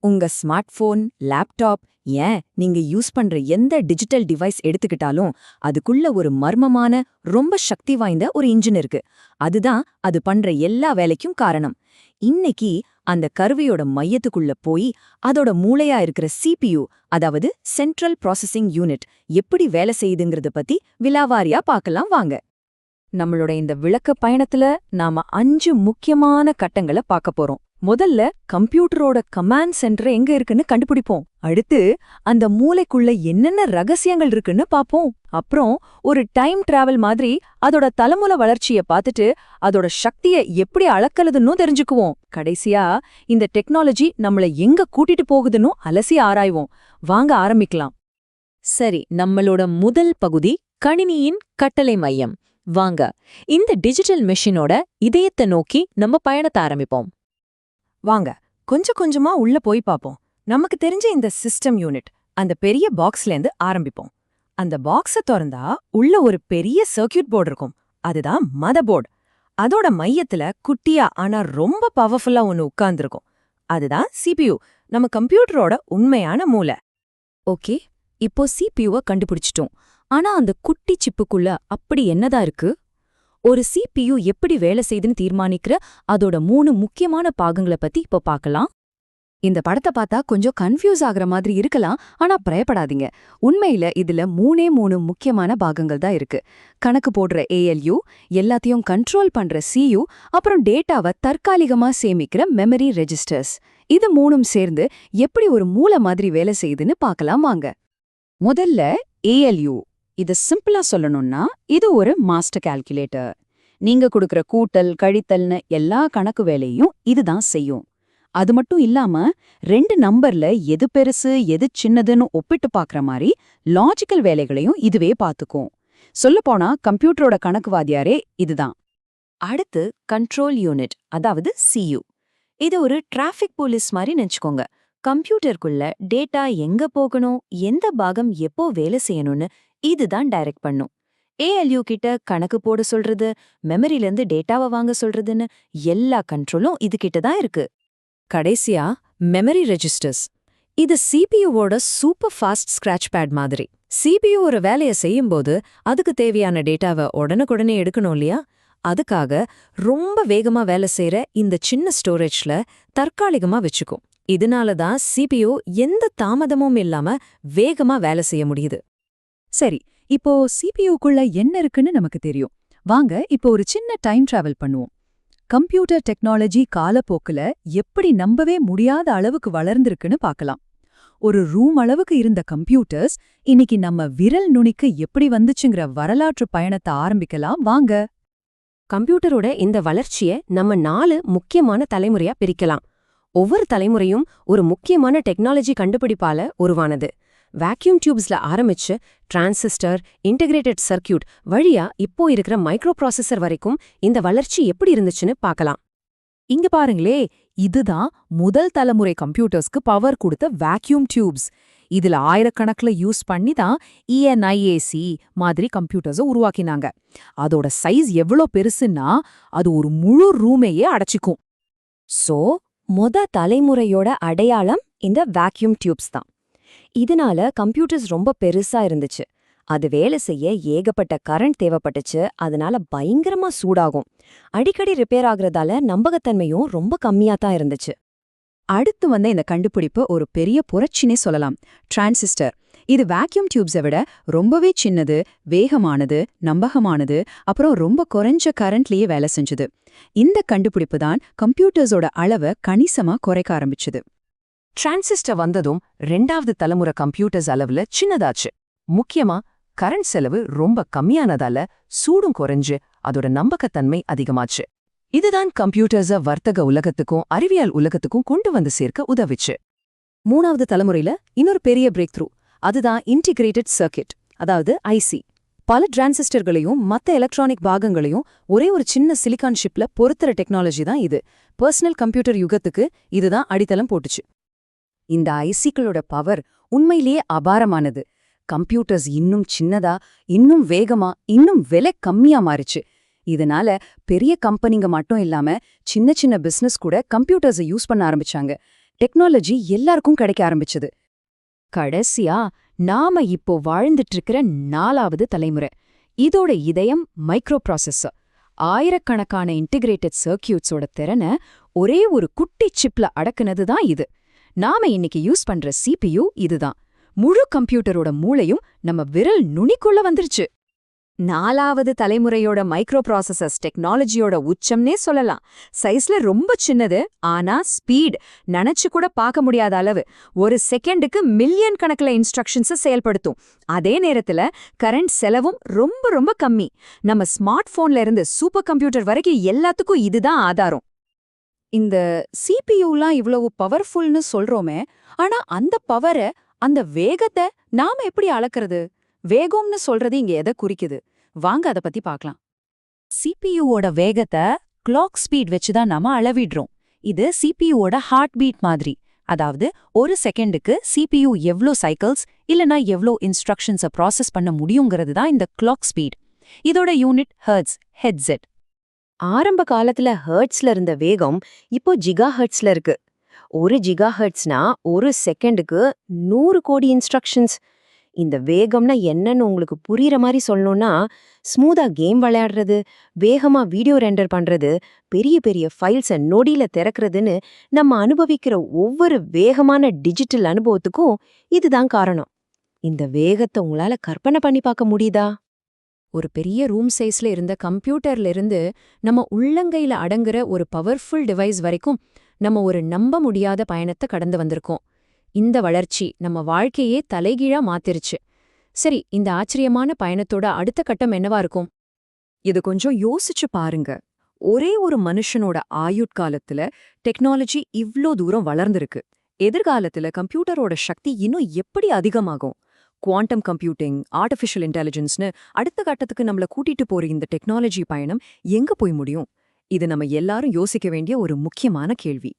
உங்க smart phone, laptop, ஏன் நீங்க யூஸ் பண்ற எந்த டிஜிட்டல் டிவைஸ் எடுத்துக்கிட்டாலும் அதுக்குள்ள ஒரு மர்மமான, ரொம்ப சக்தி வாய்ந்த ஒரு இன்ஜின் இருக்கு. அதுதான் அது பண்ற எல்லா வேலைக்கும் காரணம். இன்னைக்கு அந்த கருவியோட மையத்துக்குள்ள போய் அதோட மூளையா இருக்கிற CPU, அதாவது சென்ட்ரல் ப்ராசஸிங் யூனிட், எப்படி வேலை செய்யுதுங்கிறத பத்தி விலாவாரியா பார்க்கலாம் வாங்க. நம்மளோட இந்த விளக்க பயணத்துல நாம 5 முக்கியமான கட்டங்களை பார்க்க போறோம். முதல்ல கம்ப்யூட்டரோட கமாண்ட் சென்டர் எங்க இருக்குன்னு கண்டுபிடிப்போம். அடுத்து அந்த மூளைக்குள்ள என்னென்ன ரகசியங்கள் இருக்குன்னு பாப்போம். அப்புறம் ஒரு டைம் டிராவல் மாதிரி அதோட தலைமுறை வளர்ச்சிய பார்த்துட்டு அதோட சக்தியை எப்படி அளக்கலதுன்னு தெரிஞ்சுக்குவோம். கடைசியா இந்த டெக்னாலஜி நம்மள எங்க கூட்டிட்டு போகுதுன்னு அலசி ஆராய்வோம். வாங்க ஆரம்பிக்கலாம். சரி, நம்மளோட முதல் பகுதி கணினியின் கட்டளை மையம். வாங்க இந்த டிஜிட்டல் மெஷினோட இதயத்தை நோக்கி நம்ம பயணத்தை ஆரம்பிப்போம். வாங்க கொஞ்சம் கொஞ்சமா உள்ள போய் பாப்போம். நமக்கு தெரிஞ்ச இந்த சிஸ்டம் யூனிட், அந்த பெரிய பாக்ஸ்லேருந்து ஆரம்பிப்போம். அந்த பாக்ஸ திறந்தா உள்ள ஒரு பெரிய சர்க்கியூட் போர்டு இருக்கும். அதுதான் மதர் போர்டு. அதோட மையத்துல குட்டியா ஆனா ரொம்ப பவர்ஃபுல்லா ஒன்னு உட்கார்ந்துருக்கும். அதுதான் CPU, நம்ம கம்ப்யூட்டரோட உண்மையான மூளை. ஓகே, இப்போ CPU-வ கண்டுபிடிச்சிட்டோம். ஆனா அந்த குட்டி சிப்புக்குள்ள அப்படி என்னதான் இருக்கு? ஒரு CPU எப்படி வேலை செய்துன்னு தீர்மானிக்கிற அதோட 3 முக்கியமான பாகங்களை பத்தி இப்போ பார்க்கலாம். இந்த படத்தை பார்த்தா கொஞ்சம் கன்ஃபியூஸ் ஆகுற மாதிரி இருக்கலாம், ஆனா பயப்படாதீங்க. உண்மையில இதுல 3 முக்கியமான பாகங்கள் தான் இருக்கு. கணக்கு போடுற ALU, எல்லாத்தையும் கண்ட்ரோல் பண்ற CU, அப்புறம் டேட்டாவை தற்காலிகமா சேமிக்கிற மெமரி ரெஜிஸ்டர்ஸ். இது 3ம் சேர்ந்து எப்படி ஒரு மூளை மாதிரி வேலை செய்யுதுன்னு பார்க்கலாம் வாங்க. முதல்ல ALU. இது சிம்பிளா சொல்லணும்னா இது ஒரு மாஸ்டர் கால்குலேட்டர். நீங்க கொடுக்கற கூட்டல், கழித்தல்னு எல்லா கணக்கு வேலையும் இதுதான் செய்யும். அது மட்டும் இல்லாம 2 நம்பர்ல எது பெருசு எது சின்னதுன்னு ஒப்பிட்டு பார்க்கற மாதிரி லாஜிக்கல் வேலைகளையும் இதுவே பார்த்துக்கும். சொல்லப்போனா கம்ப்யூட்டரோட கணக்கு வாத்தியாரே இதுதான். அடுத்து கண்ட்ரோல் யூனிட், அதாவது CU. இது ஒரு டிராஃபிக் போலீஸ் மாதிரி நினைச்சுக்கோங்க. கம்ப்யூட்டருக்குள்ள டேட்டா எங்க போகணும், எந்த பாகம் எப்போ வேலை செய்யணும்னு இதுதான் டைரக்ட் பண்ணும். ALU கிட்ட கணக்கு போட சொல்றது, மெமரிலேருந்து டேட்டாவை வாங்க சொல்றதுன்னு எல்லா கண்ட்ரோலும் இது கிட்ட தான் இருக்கு. கடைசியா மெமரி ரெஜிஸ்டர்ஸ். இது CPU-வோட சூப்பர் ஃபாஸ்ட் ஸ்கிராட்ச் பேட் மாதிரி. CPU ஒரு வேலையை செய்யும்போது அதுக்கு தேவையான டேட்டாவை உடனுக்குடனே எடுக்கணும் இல்லையா? அதுக்காக ரொம்ப வேகமா வேலை செய்யற இந்த சின்ன ஸ்டோரேஜ்ல தற்காலிகமா வச்சுக்கும். இதனால தான் CPU எந்த தாமதமும் இல்லாம வேகமா வேலை செய்ய முடியுது. சரி, இப்போ CPU-க்குள்ள என்ன இருக்குன்னு நமக்கு தெரியும். வாங்க இப்போ ஒரு சின்ன டைம் டிராவல் பண்ணுவோம். கம்ப்யூட்டர் டெக்னாலஜி காலப்போக்குல எப்படி நம்பவே முடியாத அளவுக்கு வளர்ந்திருக்குன்னு பார்க்கலாம். ஒரு ரூம் அளவுக்கு இருந்த கம்ப்யூட்டர்ஸ் இன்னைக்கு நம்ம விரல் நுனிக்கு எப்படி வந்துச்சுங்கிற வரலாற்று பயணத்தை ஆரம்பிக்கலாம் வாங்க. கம்ப்யூட்டரோட இந்த வளர்ச்சியை நம்ம 4 முக்கியமான தலைமுறையா பிரிக்கலாம். ஒவ்வொரு தலைமுறையும் ஒரு முக்கியமான டெக்னாலஜி கண்டுபிடிப்பால உருவானது. வேக்யூம் டியூப்ஸ்ல ஆரம்பிச்சு டிரான்சிஸ்டர், இன்டகிரேட்டட் சர்க்கியூட் வழியா இப்போ இருக்கிற மைக்ரோ ப்ராசஸர் வரைக்கும் இந்த வளர்ச்சி எப்படி இருந்துச்சுன்னு பார்க்கலாம். இங்க பாருங்களே, இதுதான் முதல் தலைமுறை கம்ப்யூட்டர்ஸ்க்கு பவர் கொடுத்த வேக்யூம் டியூப்ஸ். இதுல ஆயிரக்கணக்கில் யூஸ் பண்ணி தான் ENIAC மாதிரி கம்ப்யூட்டர்ஸை உருவாக்கினாங்க. அதோட சைஸ் எவ்வளோ பெருசுன்னா அது ஒரு முழு ரூமையே அடைச்சிக்கும். சோ தலைமுறையோட அடையாளம் இந்த வேக்யூம் டியூப்ஸ் தான். இதனால கம்ப்யூட்டர்ஸ் ரொம்ப பெருசா இருந்துச்சு. அது வேலை செய்ய ஏகப்பட்ட கரண்ட் தேவைப்பட்டுச்சு. அதனால பயங்கரமா சூடாகும். அடிக்கடி ரிப்பேர் ஆகுறதால நம்பகத்தன்மையும் ரொம்ப கம்மியா தான் இருந்துச்சு. அடுத்து வந்த இந்த கண்டுபிடிப்பு ஒரு பெரிய புரட்சினே சொல்லலாம். டிரான்சிஸ்டர். இது வேக்யூம் டியூப்ஸை விட ரொம்பவே சின்னது, வேகமானது, நம்பகமானது, அப்புறம் ரொம்ப குறைஞ்ச கரண்ட்லயே வேலை செஞ்சுது. இந்த கண்டுபிடிப்பு தான் கம்ப்யூட்டர்ஸோட அளவை கணிசமா குறைக்க ஆரம்பிச்சுது. டிரான்சிஸ்டர் வந்ததும் 2வது தலைமுறை கம்ப்யூட்டர்ஸ் அளவுல சின்னதாச்சு. முக்கியமா கரண்ட் செலவு ரொம்ப கம்மியானதால சூடும் குறைஞ்சு அதோட நம்பகத்தன்மை அதிகமாச்சு. இதுதான் கம்ப்யூட்டர்ஸ வர்த்தக உலகத்துக்கும் அறிவியல் உலகத்துக்கும் கொண்டு வந்து சேர்க்க உதவிச்சு. 3வது தலைமுறையில இன்னொரு பெரிய பிரேக் த்ரூ, அதுதான் இன்டிகிரேட்டட் சர்க்கியூட், அதாவது IC. பல டிரான்சிஸ்டர்களையும் மத்த எலக்ட்ரானிக் பாகங்களையும் ஒரே ஒரு சின்ன சிலிகான் ஷிப்ல பொருத்துற டெக்னாலஜி தான் இது. பர்சனல் கம்ப்யூட்டர் யுகத்துக்கு இதுதான் அடித்தளம் போட்டுச்சு. இந்த ஐசிக்களோட பவர் உண்மையிலேயே அபாரமானது. கம்ப்யூட்டர்ஸ் இன்னும் சின்னதா, இன்னும் வேகமா, இன்னும் விலை கம்மியா மாறிச்சு. இதனால பெரிய கம்பெனிங்க மட்டும் இல்லாம சின்ன சின்ன பிசினஸ் கூட கம்ப்யூட்டர்ஸை யூஸ் பண்ண ஆரம்பிச்சாங்க. டெக்னாலஜி எல்லாருக்கும் கிடைக்க ஆரம்பிச்சது. கடைசியா நாம இப்போ வாழ்ந்துட்டு இருக்கிற 4வது தலைமுறை. இதோட இதயம் மைக்ரோ ப்ராசஸர். ஆயிரக்கணக்கான இன்டிகிரேட்டட் சர்க்கியூட்ஸோட திறனை ஒரே ஒரு குட்டி சிப்ல அடக்குனது தான் இது. நாம இன்னைக்கு யூஸ் பண்ற CPU இதுதான். முழு கம்ப்யூட்டரோட மூளையும் நம்ம விரல் நுனிக்குள்ள வந்துருச்சு. 4வது தலைமுறையோட மைக்ரோ ப்ராசஸர்ஸ் டெக்னாலஜியோட உச்சம்னே சொல்லலாம். சைஸ்ல ரொம்ப சின்னது, ஆனா ஸ்பீட் நினைச்சு கூட பார்க்க முடியாத அளவு. ஒரு செகண்டுக்கு மில்லியன் கணக்கில் இன்ஸ்ட்ரக்ஷன்ஸை செயல்படுத்தும். அதே நேரத்துல கரண்ட் செலவும் ரொம்ப ரொம்ப கம்மி. நம்ம ஸ்மார்ட் போன்ல இருந்து சூப்பர் கம்ப்யூட்டர் வரைக்கும் எல்லாத்துக்கும் இதுதான் ஆதாரம். இந்த சிபியூலாம் இவ்வளவு பவர்ஃபுல்னு சொல்றோமே, ஆனா அந்த பவரை, அந்த வேகத்தை நாம எப்படி அளக்கிறது? வேகம்னு சொல்றது இங்க எதை குறிக்குது? வாங்க அத பத்தி பார்க்கலாம். சிபியூவோட வேகத்தை கிளாக் ஸ்பீட் வச்சு தான் நாம அளவிடுறோம். இது சிபியூவோட ஹார்ட் பீட் மாதிரி. அதாவது ஒரு செகண்டுக்கு சிபியூ எவ்ளோ சைக்கிள்ஸ் இல்லனா எவ்ளோ இன்ஸ்ட்ரக்ஷன்ஸை ப்ராசஸ் பண்ண முடியுங்கிறது தான் இந்த கிளாக் ஸ்பீட். இதோட யூனிட் ஹெர்ட்ஸ், ஹெட்ஸெட். ஆரம்ப காலத்துல ஹெர்ட்ஸ்ல இருந்த வேகம் இப்போ ஜிகா ஹெர்ட்ஸ்ல இருக்கு. ஒரு ஜிகா ஹெர்ட்ஸ்னா ஒரு செகண்டுக்கு 100 கோடி இன்ஸ்ட்ரக்ஷன்ஸ். இந்த வேகம்னா என்னன்னு உங்களுக்கு புரியுற மாதிரி சொல்லணும்னா, ஸ்மூதா கேம் விளையாடுறது, வேகமா வீடியோ ரெண்டர் பண்றது, பெரிய பெரிய ஃபைல்ஸை நொடியில திறக்கிறதுன்னு நம்ம அனுபவிக்கிற ஒவ்வொரு வேகமான டிஜிட்டல் அனுபவத்துக்கும் இதுதான் காரணம். இந்த வேகத்தை உங்களால கற்பனை பண்ணி பார்க்க முடியுதா? ஒரு பெரிய ரூம் சைஸ்ல இருந்த கம்ப்யூட்டர்ல இருந்து நம்ம உள்ளங்கையில அடங்குற ஒரு பவர்ஃபுல் டிவைஸ் வரைக்கும் நம்ம ஒரு நம்ப முடியாத பயணத்தை கடந்து வந்திருக்கோம். இந்த வளர்ச்சி நம்ம வாழ்க்கையே தலைகீழா மாத்திருச்சு. சரி, இந்த ஆச்சரியமான பயணத்தோட அடுத்த கட்டம் என்னவா இருக்கும்? இது கொஞ்சம் யோசிச்சு பாருங்க. ஒரே ஒரு மனுஷனோட ஆயுட்காலத்துல டெக்னாலஜி இவ்ளோ தூரம் வளர்ந்திருக்கு. எதிர்காலத்துல கம்ப்யூட்டரோட சக்தி இன்னும் எப்படி அதிகமாகும்? குவாண்டம் கம்ப்யூட்டிங், ஆர்டிஃபிஷியல் இன்டெலிஜென்ஸ்னு அடுத்த கட்டத்துக்கு நம்மள கூட்டிட்டு போற இந்த டெக்னாலஜி பயணம் எங்க போய் முடியும்? இது நம்ம எல்லாரும் யோசிக்க வேண்டிய ஒரு முக்கியமான கேள்வி.